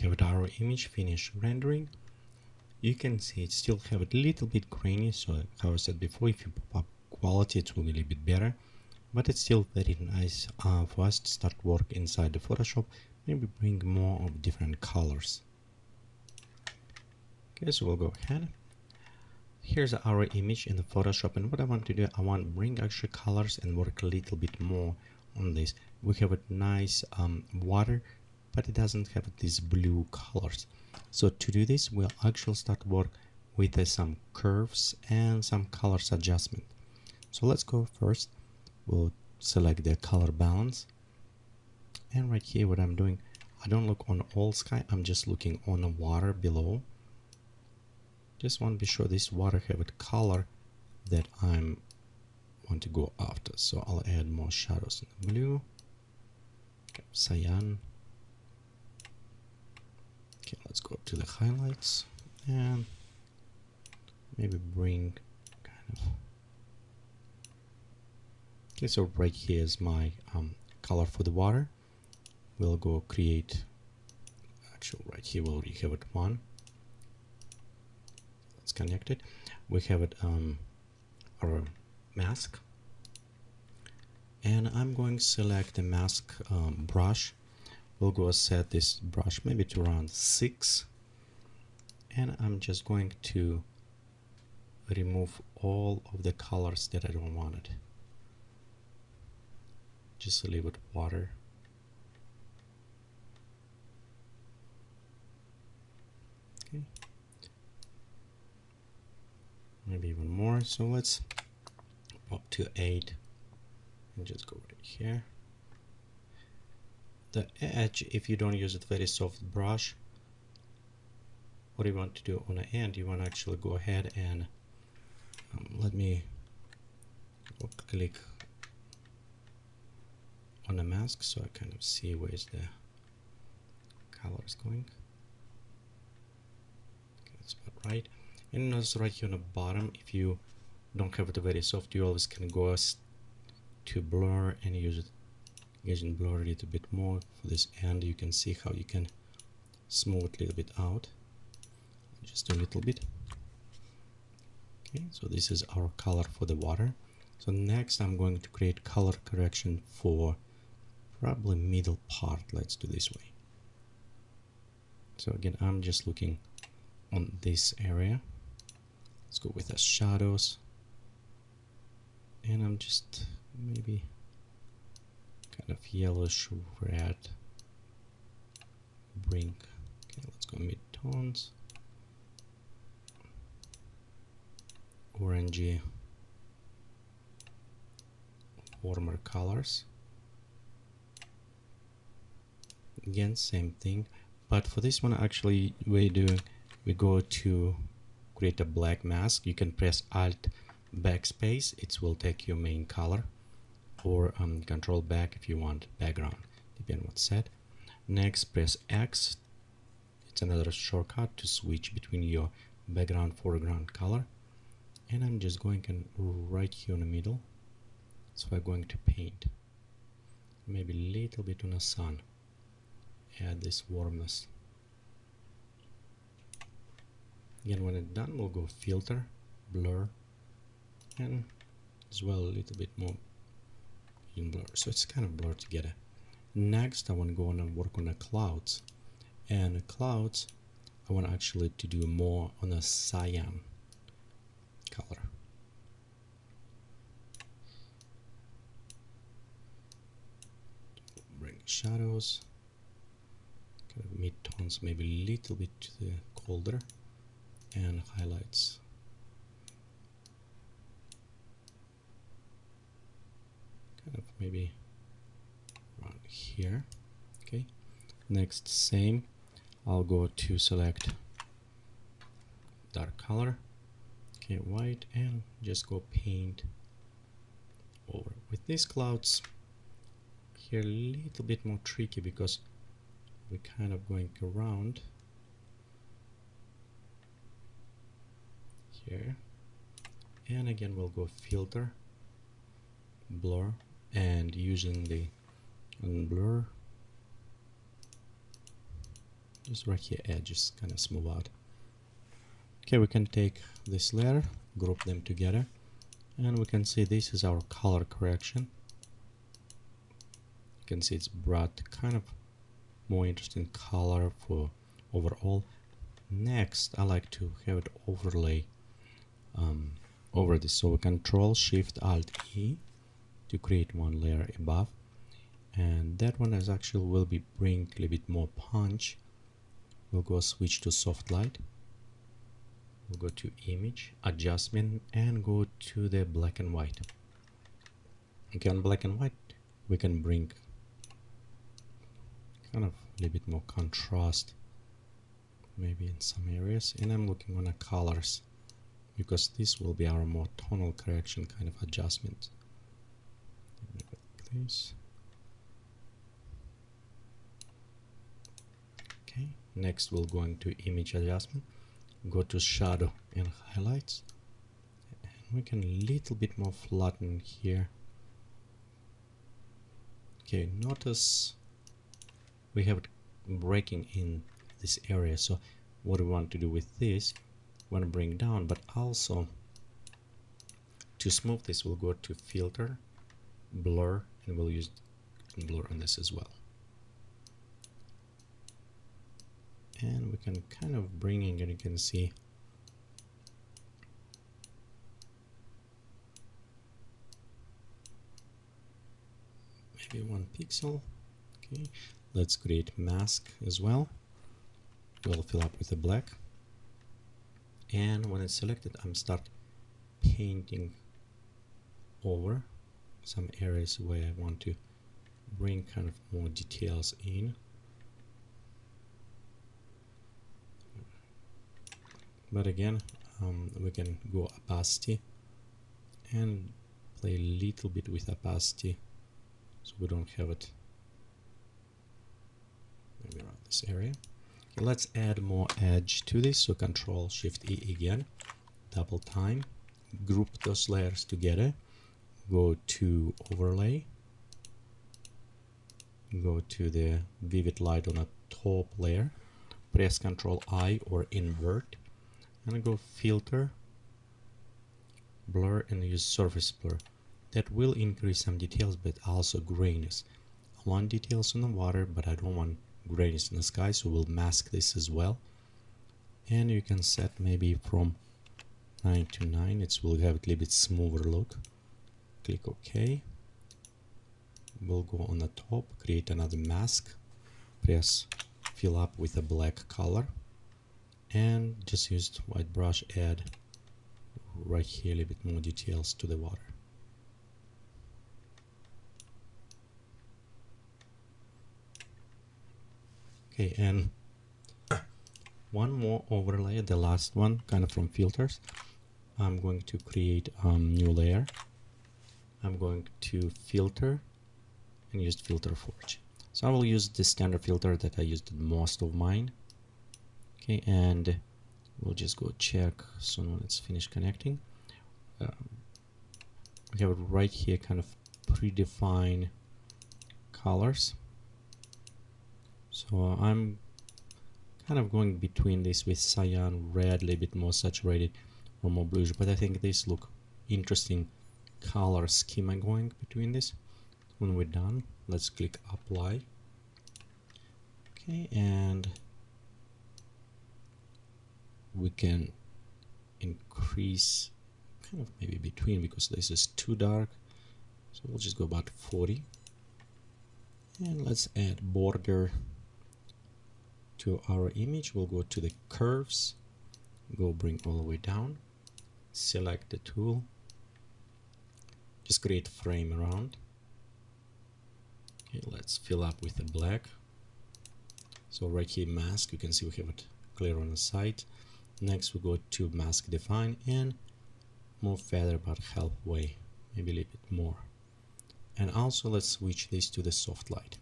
have our image finished rendering. You can see it still have a little bit grainy, so how I said before, if you pop up quality it will be a little bit better, but it's still very nice for us to start work inside the Photoshop. Maybe bring more of different colors. Okay, so we'll go ahead. Here's our image in the Photoshop, and what I want to do, I want to bring actually colors and work a little bit more on this. We have a nice water, but it doesn't have these blue colors. So to do this, we'll actually start work with some curves and some colors adjustment. So let's go first. We'll select the color balance, and right here what I'm doing, I don't look on all sky, I'm just looking on the water below. Just want to be sure this water have a color that I'm want to go after. So I'll add more shadows in the blue, okay, cyan. Okay, let's go to the highlights and maybe bring kind of. Okay, so right here is my color for the water. We'll go create. Actually, right here we already have it one. Let's connect it. We have it our mask, and I'm going to select the mask brush. We'll go set this brush maybe to around 6, and I'm just going to remove all of the colors that I don't want it. Just leave it water. Okay. Maybe even more. So let's up to 8 and just go right here. The edge, if you don't use a very soft brush, what you want to do on the end, you want to actually go ahead and let me click on the mask so I kind of see where's the colors going. Okay, that's about right. And notice right here on the bottom, if you don't have it very soft, you always can go to blur and use it. Using blur a little bit more for this end. You can see how you can smooth it a little bit out, just a little bit. Okay, so this is our color for the water. So next I'm going to create color correction for probably middle part. Let's do this way. So again, I'm just looking on this area. Let's go with the shadows, and I'm just maybe kind of yellowish red. Bring, okay, let's go mid-tones, orangey, warmer colors. Again, same thing, but for this one actually we go to create a black mask. You can press Alt backspace, it will take your main color, or control back if you want background, depending on what's set. Next, press X. It's another shortcut to switch between your background foreground color. And I'm just going right here in the middle. So I'm going to paint maybe a little bit on the sun, add this warmness. Again, when it's done, we'll go filter, blur, and as well a little bit more in blur, so it's kind of blurred together. Next, I want to go on and work on the clouds, and the clouds I want actually to do more on a cyan color. Bring shadows, kind of mid-tones, maybe a little bit to the colder, and highlights. Kind of maybe around here. Okay, next, same, I'll go to select dark color, okay, white, and just go paint over. With these clouds here, a little bit more tricky because we're kind of going around here, and again we'll go filter, blur, and using the blur, just right here edges kind of smooth out. Okay, we can take this layer, group them together, and we can see this is our color correction. You can see it's brought kind of more interesting color for overall. Next, I like to have it overlay over this. So we Control Shift Alt E to create one layer above, and that one is actually will be bring a little bit more punch. We'll go switch to soft light. We'll go to image adjustment and go to the black and white. Okay, on black and white we can bring kind of a little bit more contrast maybe in some areas, and I'm looking on the colors because this will be our more tonal correction kind of adjustment. Like this. Okay, next we'll go into image adjustment, go to shadow and highlights, and we can a little bit more flatten here. Okay, notice we have it breaking in this area. So what we want to do with this, we want to bring down, but also to smooth this we'll go to filter, blur, and we'll use blur on this as well. And we can kind of bring in, and you can see maybe 1 pixel. Okay, let's create mask as well. We'll fill up with the black, and when it's selected I'm start painting over some areas where I want to bring kind of more details in. But again, we can go opacity and play a little bit with opacity so we don't have it maybe around this area. Okay, let's add more edge to this. So Control Shift E again, double time, group those layers together, go to overlay, go to the vivid light on a top layer, press Control I or invert, and go filter, blur, and use surface blur. That will increase some details but also graininess. I want details on the water but I don't want graininess in the sky, so we'll mask this as well. And you can set maybe from 9 to 9, it will have a little bit smoother look. Click OK. We'll go on the top, create another mask, press fill up with a black color, and just use white brush, add right here a little bit more details to the water. Okay, and one more overlay, the last one, kind of from filters. I'm going to create a new layer. I'm going to filter and use filter forge. So I will use the standard filter that I used most of mine. Okay, and we'll just go check soon when it's finished connecting. We have it right here, kind of predefined colors. So I'm kind of going between this with cyan, red, a little bit more saturated or more bluish, but I think this look interesting color schema going between this. When we're done, let's click apply. Okay, and we can increase kind of maybe between, because this is too dark, so we'll just go about 40, and let's add border to our image. We'll go to the curves, go bring all the way down, select the tool, just create frame around. Okay, let's fill up with the black. So right here mask, you can see we have it clear on the side. Next we go to mask define and move feather about halfway, maybe a little bit more. And also let's switch this to the soft light.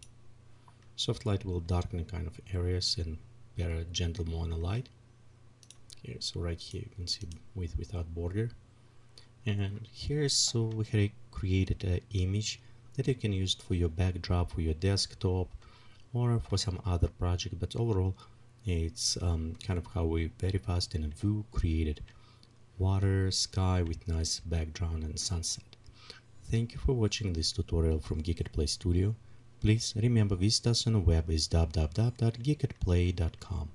Soft light will darken kind of areas and better gentle more on the light. Okay, so right here you can see with without border. And here, so we have created an image that you can use for your backdrop, for your desktop, or for some other project. But overall, It's kind of how we very fast in a Vue created water, sky with nice background and sunset. Thank you for watching this tutorial from Geekatplay Studio. Please remember visit us on the web is www.geekatplay.com.